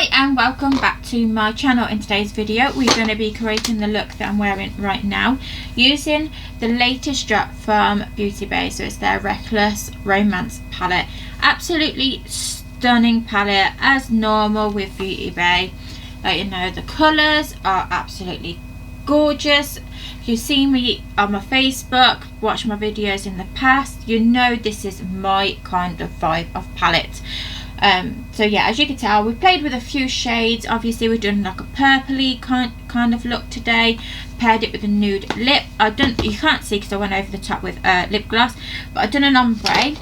Hi and welcome back to my channel. In today's video we're going to be creating the look that I'm wearing right now using the latest drop from Beauty Bay. So it's their Reckless Romance palette. Absolutely stunning palette as normal with Beauty Bay. Like, you know, the colours are absolutely gorgeous. If you've seen me on my Facebook, watched my videos in the past, you know this is my kind of vibe of palette. So yeah, as you can tell, we've played with a few shades. Obviously we've done like a purpley kind of look today, paired it with a nude lip. You can't see because I went over the top with lip gloss, but I've done an ombre.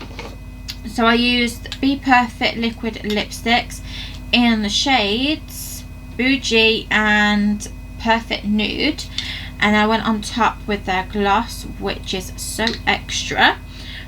So I used Bperfect liquid lipsticks in the shades Boujee and Perfect Nude, and I went on top with their gloss, which is So Extra.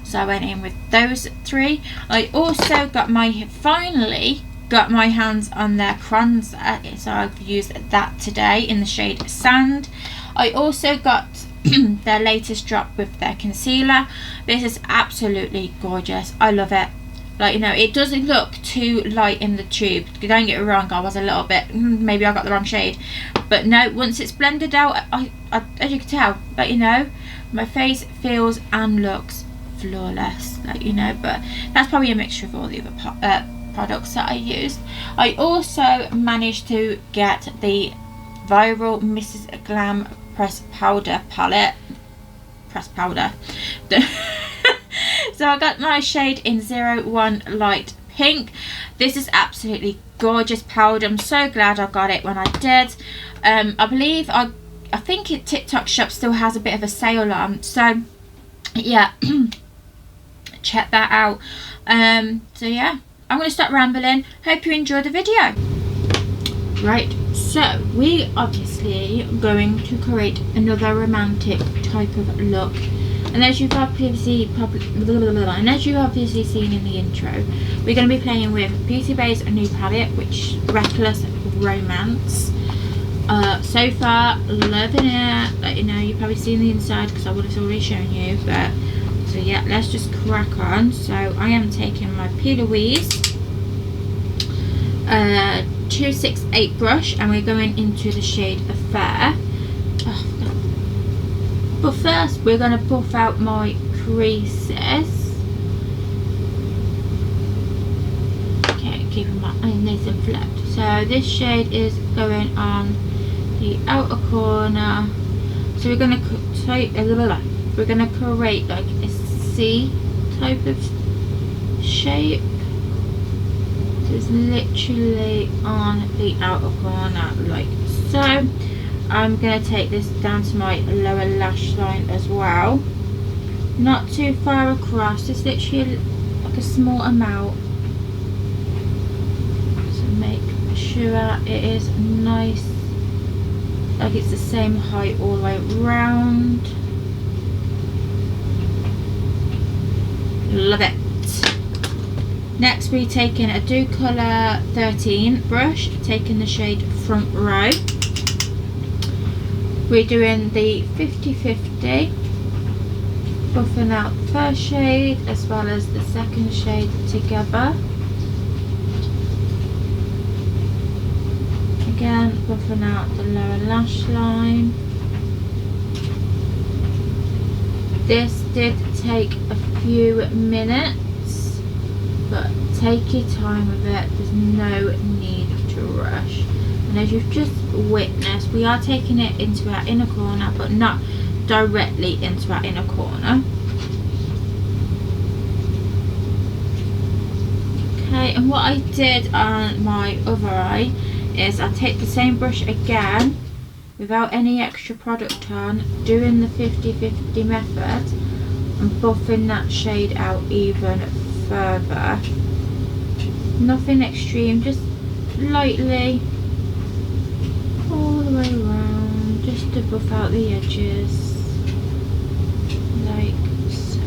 So I went in with those three. I also finally got my hands on their Cronzer, so I've used that today in the shade Sand. I also got their latest drop with their concealer. This is absolutely gorgeous. I love it. Like, you know, it doesn't look too light in the tube. Don't get me wrong, I was a little bit, maybe I got the wrong shade. But no, once it's blended out, I as you can tell, like, you know, my face feels and looks flawless, like, you know. But that's probably a mixture of all the other products that I used. I also managed to get the viral Mrs. Glam press powder palette. So I got my shade in 01 Light Pink. This is absolutely gorgeous powder. I'm so glad I got it when I did. I believe I think TikTok shop still has a bit of a sale on, so yeah, check that out. So yeah, I'm going to start rambling. Hope you enjoy the video. Right, so we obviously going to create another romantic type of look, and as you've obviously seen in the intro, we're going to be playing with Beauty Bay's new palette, which is Reckless Romance. So far loving it. Like, you know, you've probably seen the inside because I would have already shown you, but so yeah, let's just crack on. So I am taking my Plouise 268 brush, and we're going into the shade Affair. But first we're going to buff out my creases. Okay, keeping my eyes nice and flat. So this shade is going on the outer corner. So we're going to take a little, we're going to create like a C type of shape. So it's literally on the outer corner like so. I'm going to take this down to my lower lash line as well. Not too far across, just literally like a small amount. So make sure it is nice, like it's the same height all the way around. Love it. Next we're taking a Do Colour 13 brush, taking the shade Front Row. We're doing the 50-50, buffing out the first shade as well as the second shade together. Again, buffing out the lower lash line. This did take a few minutes, but take your time with it. There's no need to rush. And as you've just witnessed, we are taking it into our inner corner, but not directly into our inner corner. Okay, and what I did on my other eye is I take the same brush again without any extra product on, doing the 50-50 method and buffing that shade out even further. Nothing extreme, just lightly all the way around, just to buff out the edges like so.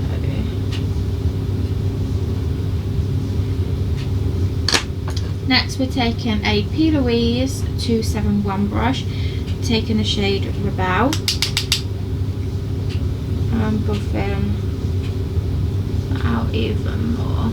Next we're taking a Plouise 271 brush, taking the shade Rebel, and buffing out even more.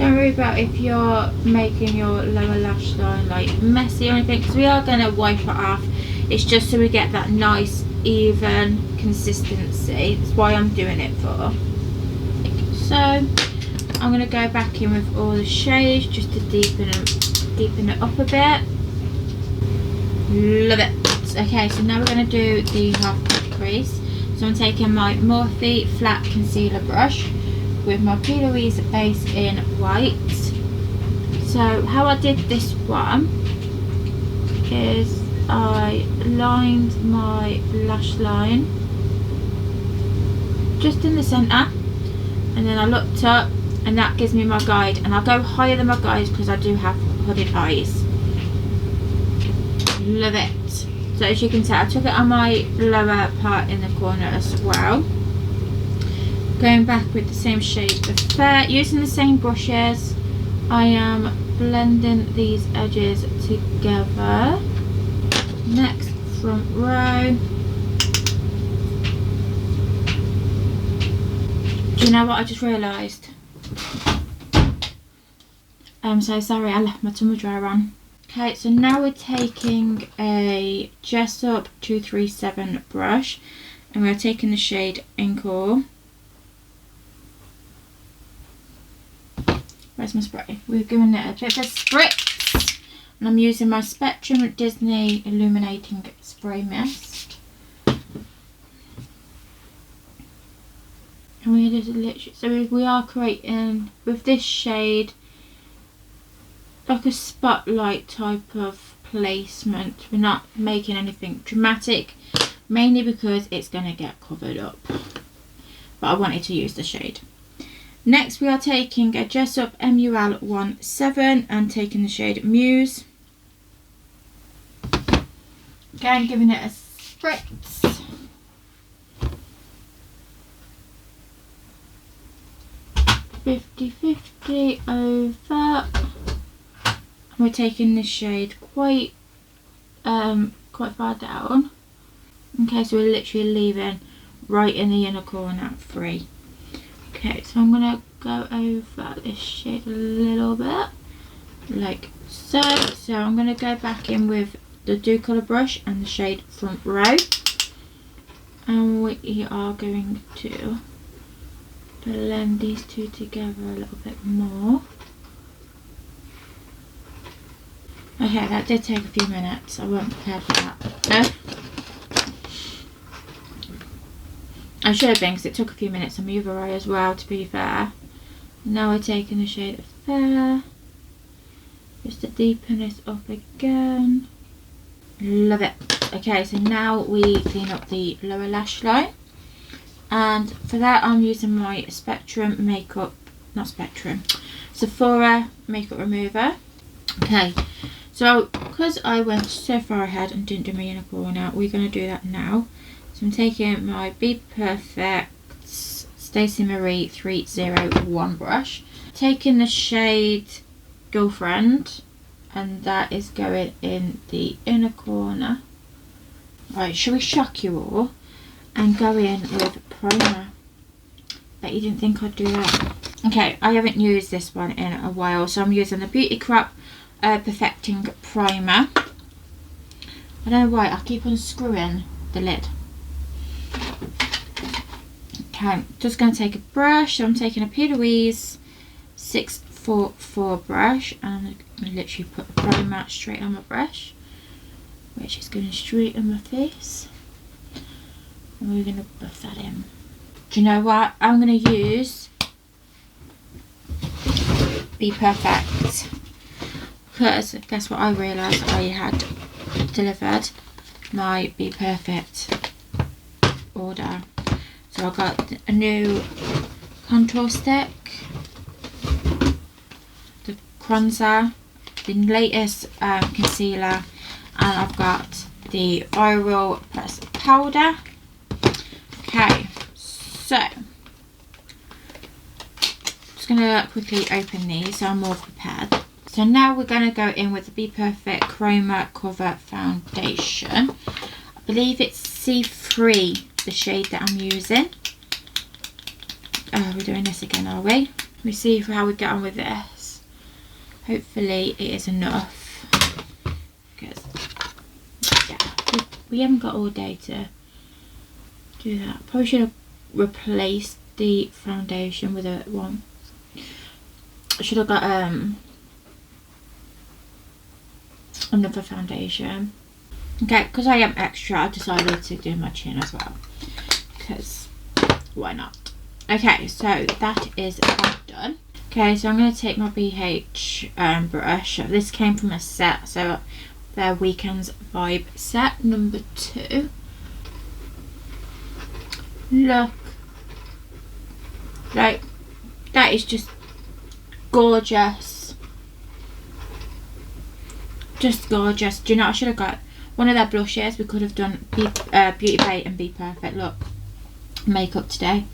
Don't worry about if you're making your lower lash line like messy or anything, because we are going to wipe it off. It's just so we get that nice even consistency. That's why I'm doing it for. So I'm going to go back in with all the shades just to deepen it up a bit. Love it. Okay, so now we're going to do the half crease. So I'm taking my Morphe flat concealer brush with my Plouise base in white. So how I did this one is I lined my lash line just in the centre, and then I looked up, and that gives me my guide, and I'll go higher than my guide because I do have hooded eyes. Love it. So as you can tell, I took it on my lower part in the corner as well. Going back with the same shade of fair, using the same brushes, I am blending these edges together. Next, front row. Do you know what I just realised? I'm so sorry, I left my tumble dryer on. Okay, so now we're taking a Jessup 237 brush, and we're taking the shade Enquires. Where's my spray? We're giving it a bit of a spritz, and I'm using my Spectrum Disney Illuminating Spray Mist. And we just literally, so we are creating with this shade like a spotlight type of placement. We're not making anything dramatic, mainly because it's going to get covered up, but I wanted to use the shade. Next we are taking a Jessup MUL17 and taking the shade Muse. Again, giving it a spritz. "50-50" over. And we're taking this shade quite far down. Okay, so we're literally leaving right in the inner corner at 3. Okay, so I'm going to go over this shade a little bit, like so. So I'm going to go back in with the Dew Colour brush and the shade Front Row. And we are going to blend these two together a little bit more. Okay, that did take a few minutes. I wasn't prepared for that. No? I should have been, because it took a few minutes on my other eye as well, to be fair. Now we're taking the shade of Fair, just to deepen this up again. Love it. Okay, so now we clean up the lower lash line. And for that I'm using my Sephora makeup remover. Okay, so because I went so far ahead and didn't do my inner corner, we're going to do that now. So I'm taking my Bperfect Stacey Marie 301 brush, taking the shade Girlfriend, and that is going in the inner corner. Right, shall we shock you all and go in with primer? Bet you didn't think I'd do that. Okay, I haven't used this one in a while, so I'm using the Beauty Crop Perfecting Primer. I don't know why, I keep unscrewing the lid. Okay, just going to take a brush. So I'm taking a Plouise 644 brush, and I'm going to literally put the primer straight on my brush, which is going straight on my face. And we're going to buff that in. Do you know what? I'm going to use Bperfect, because guess what, I realised I had delivered my Bperfect order. So I got a new contour stick, the Cronzer, the latest concealer, and I've got the Viral Press powder. Okay, so just gonna quickly open these so I'm more prepared. So now we're gonna go in with the Bperfect Chroma Cover Foundation. I believe it's C3, the shade that I'm using. Oh, we're doing this again, are we? Let me see how we get on with this. Hopefully it is enough. Because, yeah, we haven't got all day to do that. Probably should have replaced the foundation with a one. I should have got another foundation. Okay, because I am extra, I decided to do my chin as well. Because why not? Okay, so that is that done. Okay, so I'm going to take my BH brush. This came from a set, so their Weekends Vibe set number 2. Look, like, that is just gorgeous. Just gorgeous. Do you know what I should have got? One of their blushes. We could have done Beauty Bay and Bperfect. Look, makeup today.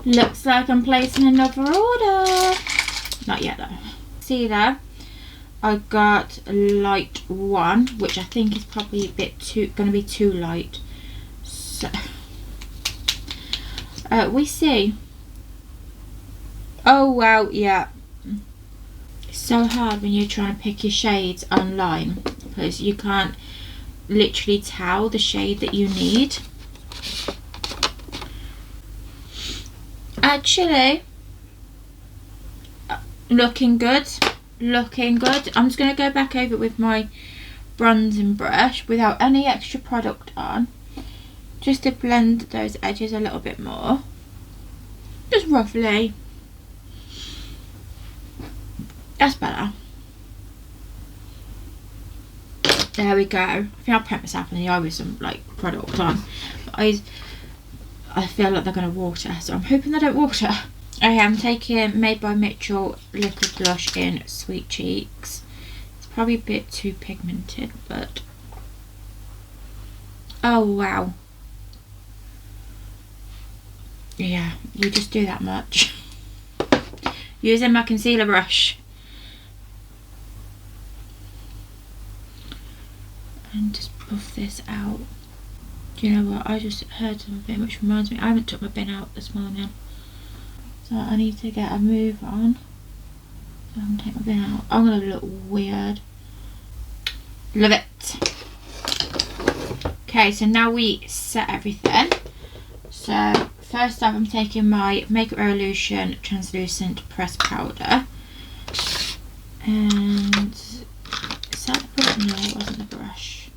Looks like I'm placing another order. Not yet though. See there? I got light 1, which I think is probably a bit gonna be too light. So we see. Oh wow, yeah. It's so hard when you're trying to pick your shades online because you can't literally tell the shade that you need. Actually, looking good. Looking good. I'm just going to go back over it with my bronzing brush without any extra product on, just to blend those edges a little bit more, just roughly. That's better. There we go. I think I'll prep myself in the eye with some like product on, but I feel like they're going to water, so I'm hoping they don't water. Okay, I'm taking Made by Mitchell liquid blush in Sweet Cheeks. It's probably a bit too pigmented, but oh wow. Yeah, you just do that much. Using my concealer brush. And just buff this out. Do you know what? I just heard something which reminds me, I haven't took my bin out this morning. So I need to get a move on. So I'm going to take my bin out. I'm going to look weird. Love it. Okay, so now we set everything. So first off, I'm taking my Makeup Revolution Translucent Pressed Powder. And is that the brush? No, it wasn't the brush.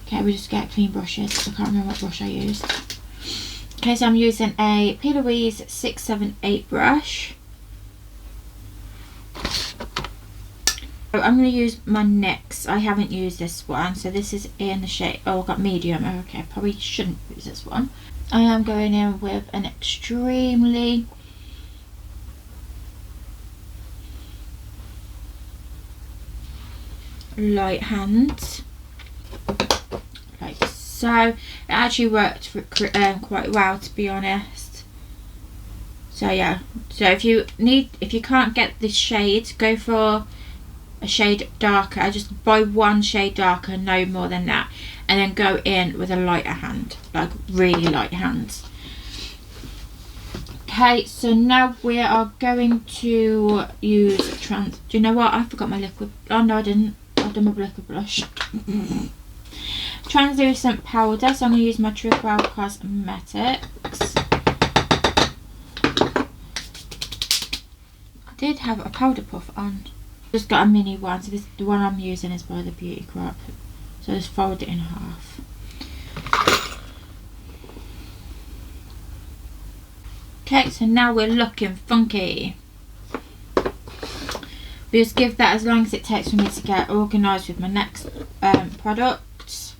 Okay, we just get clean brushes. I can't remember what brush I used. Okay, so I'm using a Plouise 678 brush. So I'm going to use my NYX. I haven't used this one, so this is in the shade. Oh, I've got medium. Okay, probably shouldn't use this one. I am going in with an extremely light hand. Like so. It actually worked for, quite well, to be honest. So yeah, so if you can't get this shade, go for a shade darker. Just buy one shade darker, no more than that, and then go in with a lighter hand, like really light hands. Okay, so now we are going to use do you know what, I forgot my liquid. Oh no, I didn't. I've done my liquid blush. Translucent powder, so I'm going to use my True Brow Cosmetics. I did have a powder puff on. Just got a mini one, so the one I'm using is by the Beauty Crop. So just fold it in half. Okay, so now we're looking funky. We just give that as long as it takes for me to get organised with my next products,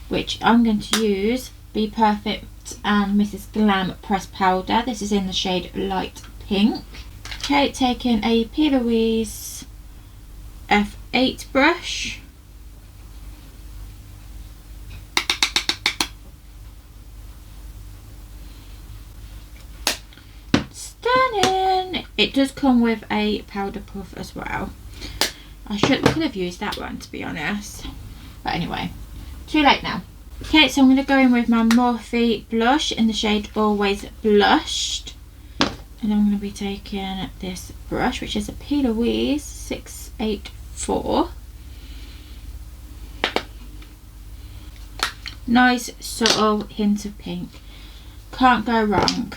which I'm going to use Bperfect and Mrs. Glam Pressed Powder. This is in the shade Light Pink. Okay, taking a Plouise F8 brush. Stunning! It does come with a powder puff as well. I could have used that one, to be honest. But anyway, too late now. Okay, so I'm going to go in with my Morphe blush in the shade Always Blushed. And I'm going to be taking this brush, which is a Plouise 684. Nice subtle hint of pink. Can't go wrong.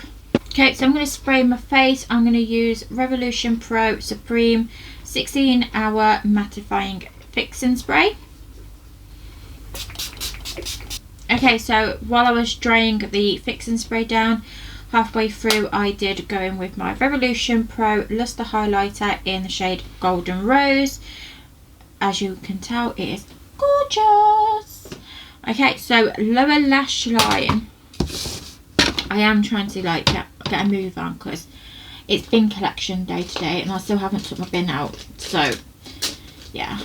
Okay, so I'm going to spray my face. I'm going to use Revolution Pro Supreme 16-hour mattifying fixing spray. Okay, so while I was drying the fixing spray down, halfway through I did go in with my Revolution Pro Luster Highlighter in the shade Golden Rose. As you can tell, it is gorgeous. Okay, so lower lash line. I am trying to like get a move on because it's bin collection day today and I still haven't took my bin out. So yeah.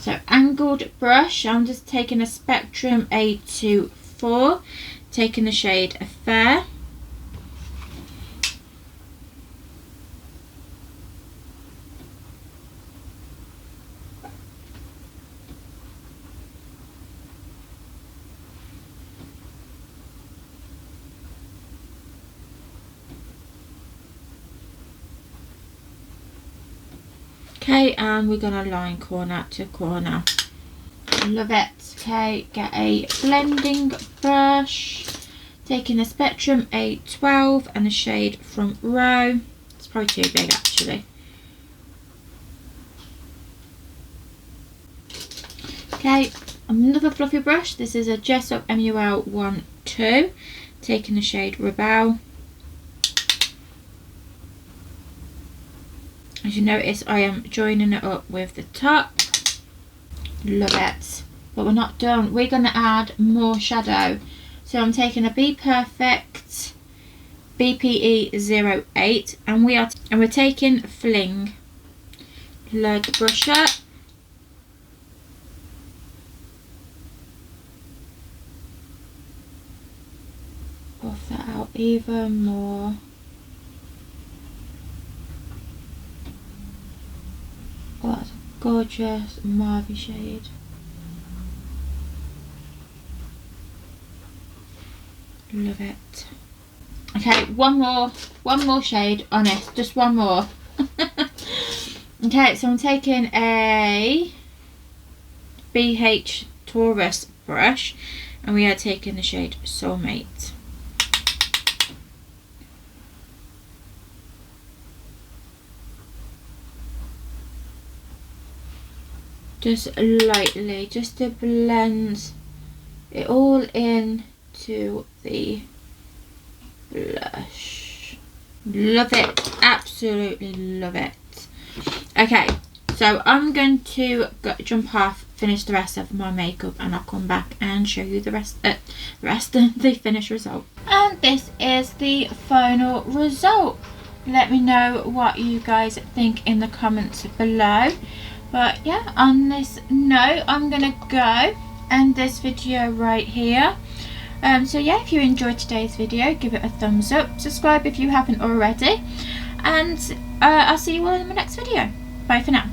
So angled brush. I'm just taking a Spectrum A24, taking the shade Affair. Okay, and we're gonna line corner to corner. Love it. Okay, get a blending brush, taking the Spectrum A12 and the shade Front Row. It's probably too big actually. Okay, another fluffy brush. This is a Jessup MUL 12, taking the shade Rebel. As you notice, I am joining it up with the top. Love it. But we're not done. We're going to add more shadow. So I'm taking a Bperfect BPE 08 and we're taking Fling. Load the brush up. Buff that out even more. Oh, that's a gorgeous mauve shade. Love it. Okay, one more shade on it, just one more. Okay, so I'm taking a BH Taurus brush and we are taking the shade Soulmate. Just lightly, just to blend it all in to the blush. Love it, absolutely love it. Okay, so I'm going to jump off, finish the rest of my makeup, and I'll come back and show you the rest of the finished result. And this is the final result. Let me know what you guys think in the comments below. But yeah, on this note, I'm gonna go end this video right here. So yeah, if you enjoyed today's video, give it a thumbs up, subscribe if you haven't already, and I'll see you all in my next video. Bye for now.